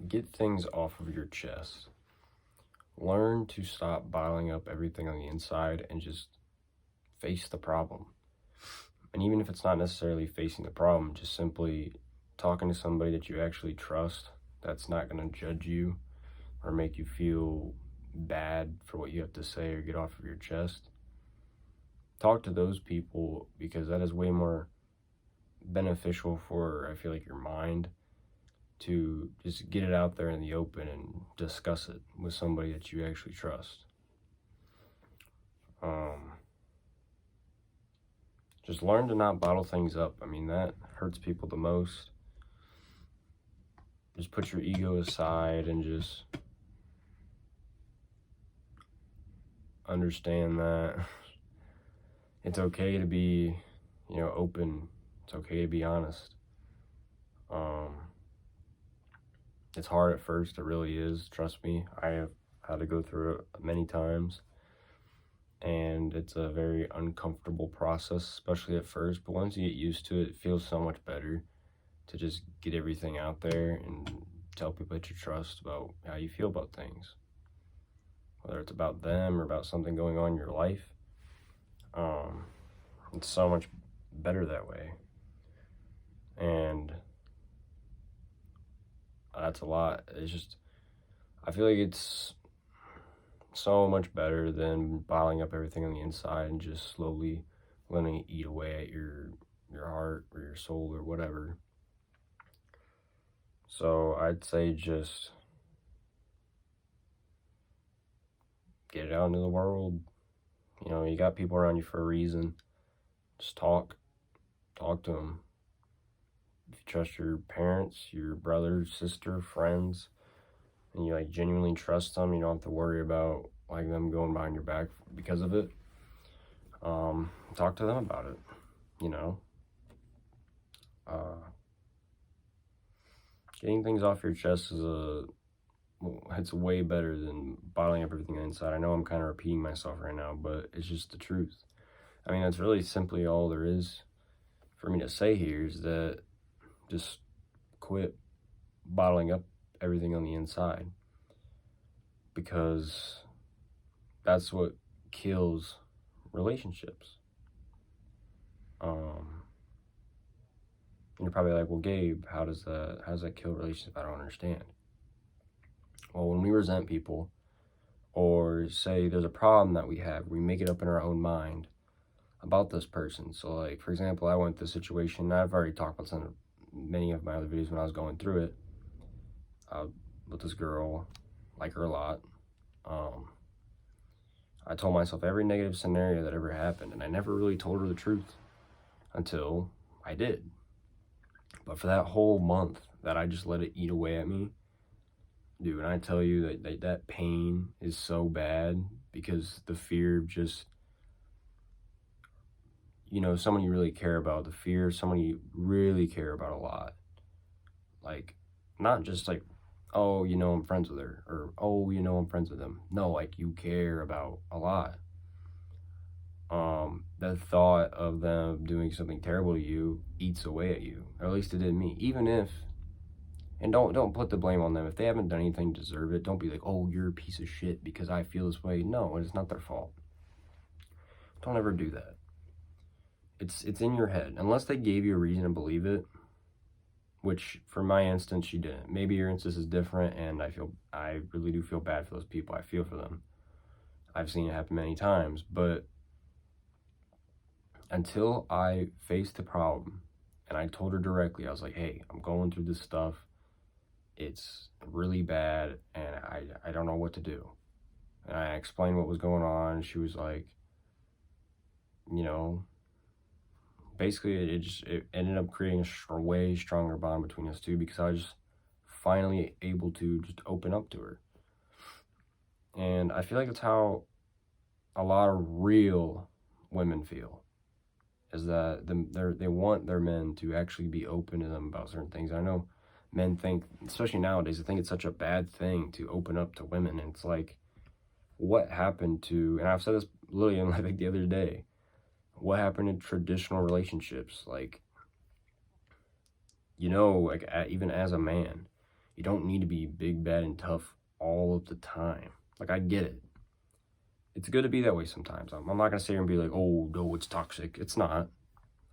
get things off of your chest. Learn to stop bottling up everything on the inside and just face the problem. And even if it's not necessarily facing the problem, just simply talking to somebody that you actually trust, that's not going to judge you or make you feel bad for what you have to say or get off of your chest. Talk to those people, because that is way more beneficial for, I feel like, your mind, to just get it out there in the open and discuss it with somebody that you actually trust. Just learn to not bottle things up. I mean, that hurts people the most. Just put your ego aside and just understand that it's okay to be, open. It's okay to be honest. It's hard at first. It really is. Trust me. I have had to go through it many times. And it's a very uncomfortable process, especially at first. But once you get used to it, it feels so much better to just get everything out there and tell people that you trust about how you feel about things. Whether it's about them or about something going on in your life. It's so much better that way. And that's a lot. It's just, I feel like it's so much better than bottling up everything on the inside and just slowly letting it eat away at your heart or your soul or whatever. So I'd say just get it out into the world. You got people around you for a reason. Just talk to them. If you trust your parents, your brother, sister, friends, and you genuinely trust them, you don't have to worry about them going behind your back because of it. Talk to them about it. Getting things off your chest it's way better than bottling up everything inside. I know I'm kind of repeating myself right now, but it's just the truth. I mean, that's really simply all there is for me to say here, is that just quit bottling up everything on the inside, because that's what kills relationships. And you're probably like, well, Gabe, how does that kill relationships? I don't understand. Well, when we resent people, or say there's a problem that we have, we make it up in our own mind about this person. So for example, I went through this situation, and I've already talked about many of my other videos when I was going through it, with this girl, like her a lot. I told myself every negative scenario that ever happened, and I never really told her the truth until I did. But for that whole month that I just let it eat away at me, dude, and I tell you that pain is so bad, because the fear of just, someone you really care about, the fear of someone you really care about a lot. Not just oh, I'm friends with her, or oh, I'm friends with them. No, you care about a lot. The thought of them doing something terrible to you eats away at you, or at least it did me. Even if, and don't put the blame on them. If they haven't done anything to deserve it, don't be like, oh, you're a piece of shit because I feel this way. No, it's not their fault. Don't ever do that. It's in your head. Unless they gave you a reason to believe it, which for my instance, she didn't. Maybe your instance is different, and I really do feel bad for those people. I feel for them. I've seen it happen many times, but until I faced the problem and I told her directly, I was like, hey, I'm going through this stuff. It's really bad, and I don't know what to do. And I explained what was going on. She was like, basically it ended up creating a way stronger bond between us two, because I was finally able to just open up to her. And I feel like that's how a lot of real women feel, is that they want their men to actually be open to them about certain things. I know men think, especially nowadays, I think it's such a bad thing to open up to women. And it's like, what happened to, and I've said this literally the other day, what happened in traditional relationships? Even as a man, You don't need to be big, bad, and tough all of the time. Like, I get it. It's good to be that way sometimes. I'm not going to sit here and be like, oh, no, it's toxic. It's not.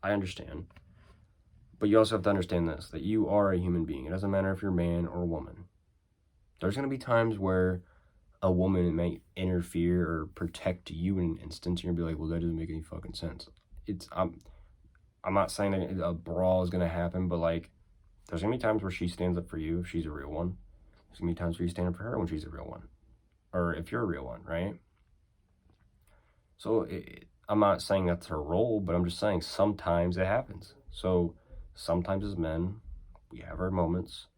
I understand. But you also have to understand this, that you are a human being. It doesn't matter if you're a man or a woman. There's going to be times where a woman might interfere or protect you in an instance. You're going to be like, well, that doesn't make any fucking sense. I'm not saying that a brawl is going to happen, but like, there's going to be times where she stands up for you if she's a real one. There's going to be times where you stand up for her when she's a real one. Or if you're a real one, right? So I'm not saying that's her role, but I'm just saying sometimes it happens. So sometimes as men, we have our moments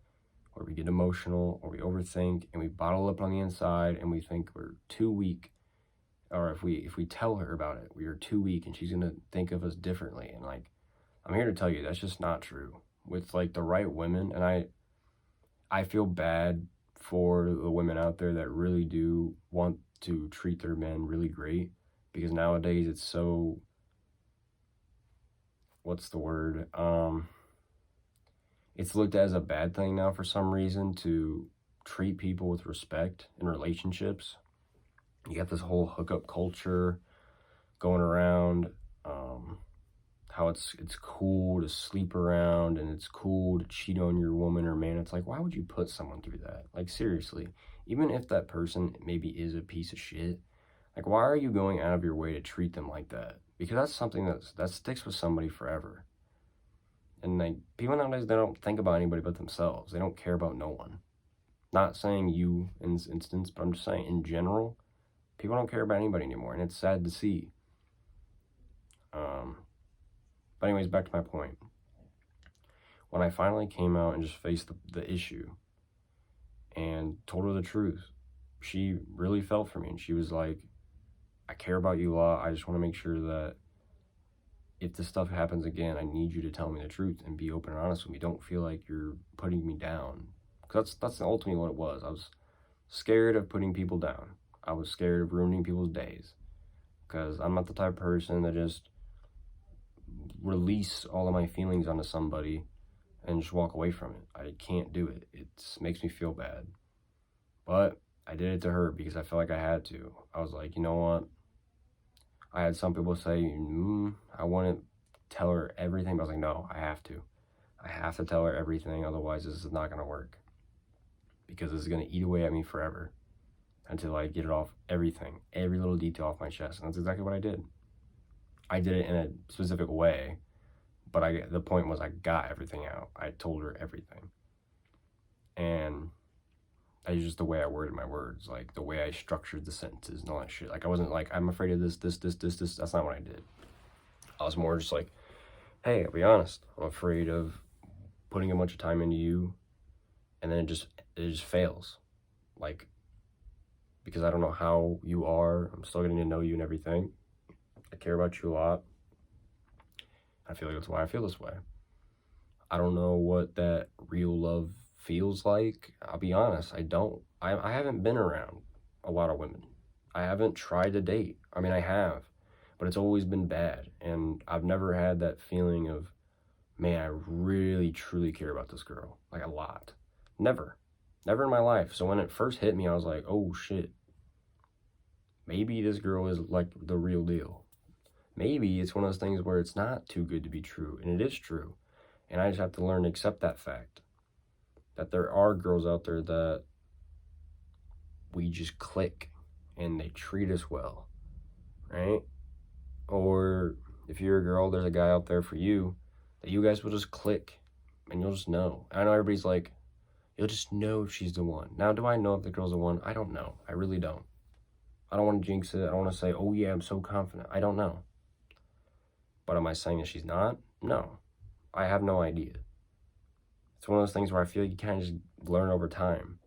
where we get emotional or we overthink and we bottle up on the inside and we think we're too weak. Or if we tell her about it, we are too weak and she's going to think of us differently. And like, I'm here to tell you that's just not true. With like the right women, and I feel bad for the women out there that really do want to treat their men really great, because nowadays it's so, what's the word? It's looked at as a bad thing now for some reason to treat people with respect in relationships. You got this whole hookup culture going around, how it's cool to sleep around and it's cool to cheat on your woman or man. It's like, why would you put someone through that? Like, seriously, even if that person maybe is a piece of shit, like, why are you going out of your way to treat them like that? Because that's something that sticks with somebody forever. And like, people nowadays, they don't think about anybody but themselves. They don't care about no one. Not saying you in this instance, but I'm just saying in general, people don't care about anybody anymore, and it's sad to see. But anyways, back to my point. When I finally came out and just faced the issue and told her the truth, she really felt for me, and she was like, I care about you a lot. I just want to make sure that if this stuff happens again, I need you to tell me the truth and be open and honest with me. Don't feel like you're putting me down. Because that's ultimately what it was. I was scared of putting people down. I was scared of ruining people's days. Because I'm not the type of person that just release all of my feelings onto somebody and just walk away from it. I can't do it. It makes me feel bad. But I did it to her because I felt like I had to. I was like, you know what? I had some people say, I want to tell her everything. But I was like, no, I have to. I have to tell her everything. Otherwise, this is not going to work. Because this is going to eat away at me forever until I get it off, everything, every little detail off my chest. And that's exactly what I did. I did it in a specific way, but the point was I got everything out. I told her everything. And that's just the way I worded my words, like the way I structured the sentences and all that shit. Like, I wasn't like, I'm afraid of this. That's not what I did. I was more just like, hey, I'll be honest. I'm afraid of putting a bunch of time into you, and then it just fails. Like, because I don't know how you are. I'm still getting to know you and everything. I care about you a lot. I feel like that's why I feel this way. I don't know what that real love feels like. I'll be honest, I don't. I haven't been around a lot of women. I haven't tried to date. I mean, I have, but it's always been bad. And I've never had that feeling of, man, I really, truly care about this girl. Like, a lot. Never in my life. So when it first hit me, I was like, oh shit. Maybe this girl is like the real deal. Maybe it's one of those things where it's not too good to be true, and it is true. And I just have to learn to accept that fact. That there are girls out there that we just click and they treat us well, right? Or if you're a girl, there's a guy out there for you that you guys will just click and you'll just know. I know everybody's like, you'll just know if she's the one. Now, do I know if the girl's the one? I don't know. I really don't. I don't want to jinx it. I don't want to say, oh yeah, I'm so confident. I don't know. But am I saying that she's not? No. I have no idea. It's one of those things where I feel you kind of just learn over time.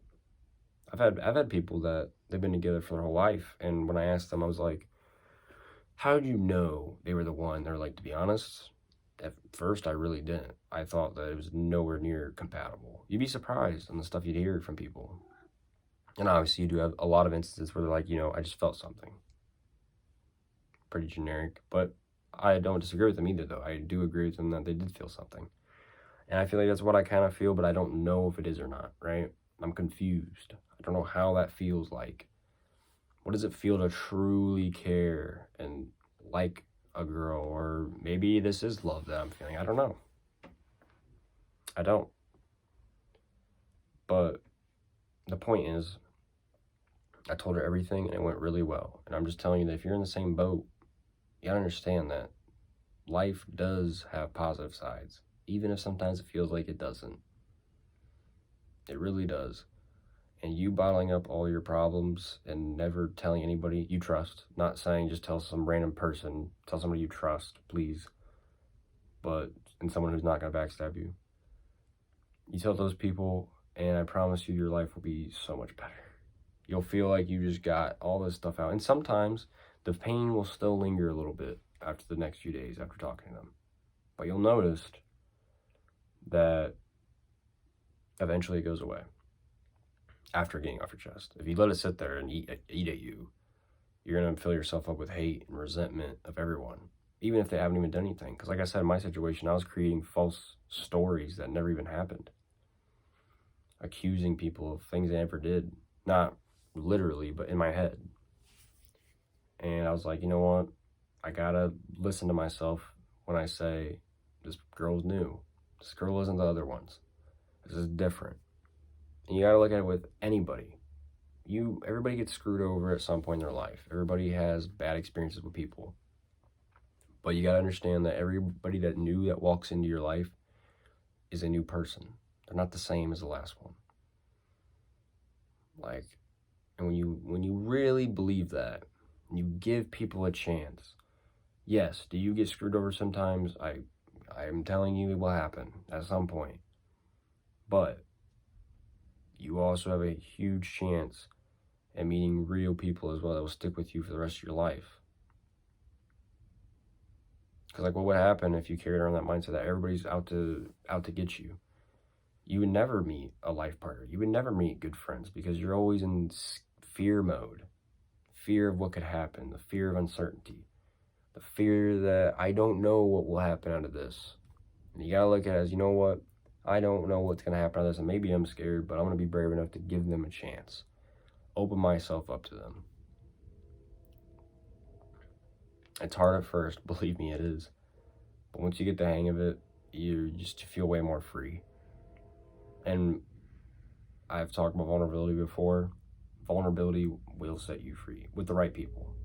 I've had people that they've been together for their whole life, and when I asked them, I was like, how did you know they were the one? They're like, to be honest, at first I really didn't. I thought that it was nowhere near compatible. You'd be surprised on the stuff you'd hear from people. And obviously you do have a lot of instances where they're like, I just felt something. Pretty generic, but I don't disagree with them either, though. I do agree with them that they did feel something. And I feel like that's what I kind of feel, but I don't know if it is or not, right? I'm confused. I don't know how that feels like. What does it feel to truly care and like a girl? Or maybe this is love that I'm feeling. I don't know. I don't. But the point is, I told her everything and it went really well. And I'm just telling you that if you're in the same boat, you gotta understand that life does have positive sides, even if sometimes it feels like it doesn't. It really does. And you bottling up all your problems and never telling anybody you trust, not saying just tell some random person, tell somebody you trust, please, but and someone who's not gonna backstab you. You tell those people, and I promise you, your life will be so much better. You'll feel like you just got all this stuff out. And sometimes the pain will still linger a little bit after the next few days after talking to them. But you'll notice that eventually it goes away after getting off your chest. If you let it sit there and eat at you, you're going to fill yourself up with hate and resentment of everyone, even if they haven't even done anything. Because like I said, in my situation, I was creating false stories that never even happened. Accusing people of things they never did. Not literally, but in my head. And I was like, you know what? I gotta listen to myself when I say, this girl's new. This girl isn't the other ones. This is different. And you gotta look at it with anybody. Everybody gets screwed over at some point in their life. Everybody has bad experiences with people. But you gotta understand that everybody that new that walks into your life is a new person. They're not the same as the last one. Like, and when you really believe that, and you give people a chance, yes, do you get screwed over sometimes? I'm telling you it will happen at some point. But you also have a huge chance at meeting real people as well that will stick with you for the rest of your life. Because like what would happen if you carried around that mindset that everybody's out to get you? You would never meet a life partner. You would never meet good friends because you're always in fear mode. Fear of what could happen, the fear of uncertainty, the fear that I don't know what will happen out of this. And you gotta look at it as, you know what? I don't know what's gonna happen out of this, and maybe I'm scared, but I'm gonna be brave enough to give them a chance. Open myself up to them. It's hard at first, believe me, it is. But once you get the hang of it, you just feel way more free. And I've talked about vulnerability before. Vulnerability will set you free with the right people.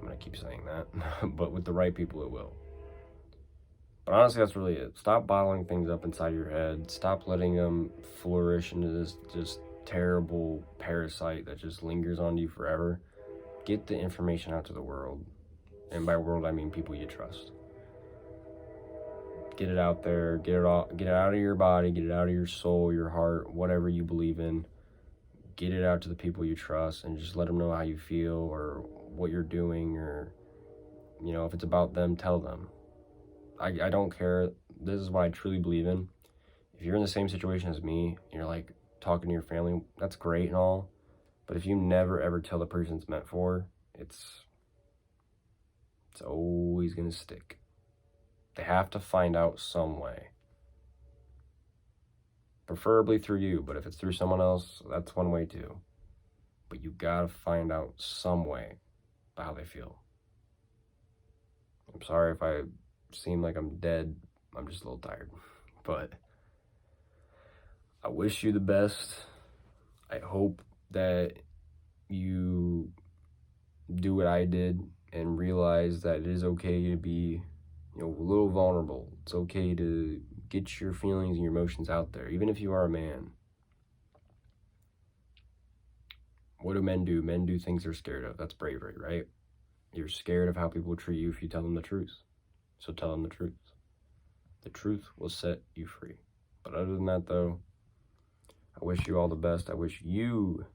I'm gonna keep saying that, but with the right people, it will. But honestly, that's really it. Stop bottling things up inside your head. Stop letting them flourish into this just terrible parasite that just lingers on you forever. Get the information out to the world. And by world, I mean people you trust. Get it out there. Get it out of your body. Get it out of your soul, your heart, whatever you believe in. Get it out to the people you trust and just let them know how you feel or what you're doing, or, you know, if it's about them, tell them. I don't care. This is what I truly believe in. If you're in the same situation as me, and you're like talking to your family, that's great and all. But if you never ever tell the person it's meant for, it's always gonna stick. They have to find out some way. Preferably through you, but if it's through someone else, that's one way too. But you gotta find out some way about how they feel. I'm sorry if I seem like I'm dead. I'm just a little tired. But I wish you the best. I hope that you do what I did and realize that it is okay to be, you know, a little vulnerable. It's okay to get your feelings and your emotions out there, even if you are a man. What do men do? Men do things they're scared of. That's bravery, right? You're scared of how people treat you if you tell them the truth. So tell them the truth. The truth will set you free. But other than that, though, I wish you all the best. I wish you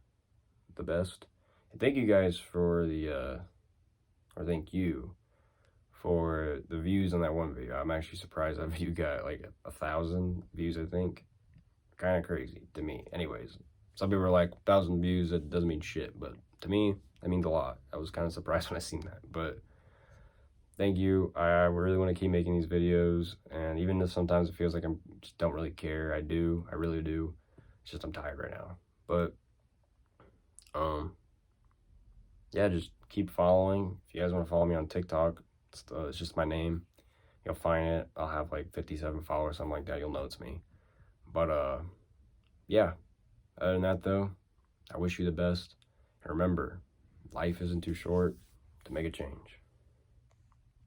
the best. And thank you guys for thank you for the views on that one video. I'm actually surprised that video got like 1,000 views, I think. Kind of crazy to me. Anyways, some people are like, 1,000 views, that doesn't mean shit. But to me, that means a lot. I was kind of surprised when I seen that. But thank you. I really want to keep making these videos, and even though sometimes it feels like I just don't really care, I do. I really do. It's just I'm tired right now. But yeah, just keep following. If you guys want to follow me on TikTok, it's just my name. You'll find it. I'll have like 57 followers, something like that. You'll know it's me. But yeah. Other than that, though, I wish you the best. And remember, life isn't too short to make a change.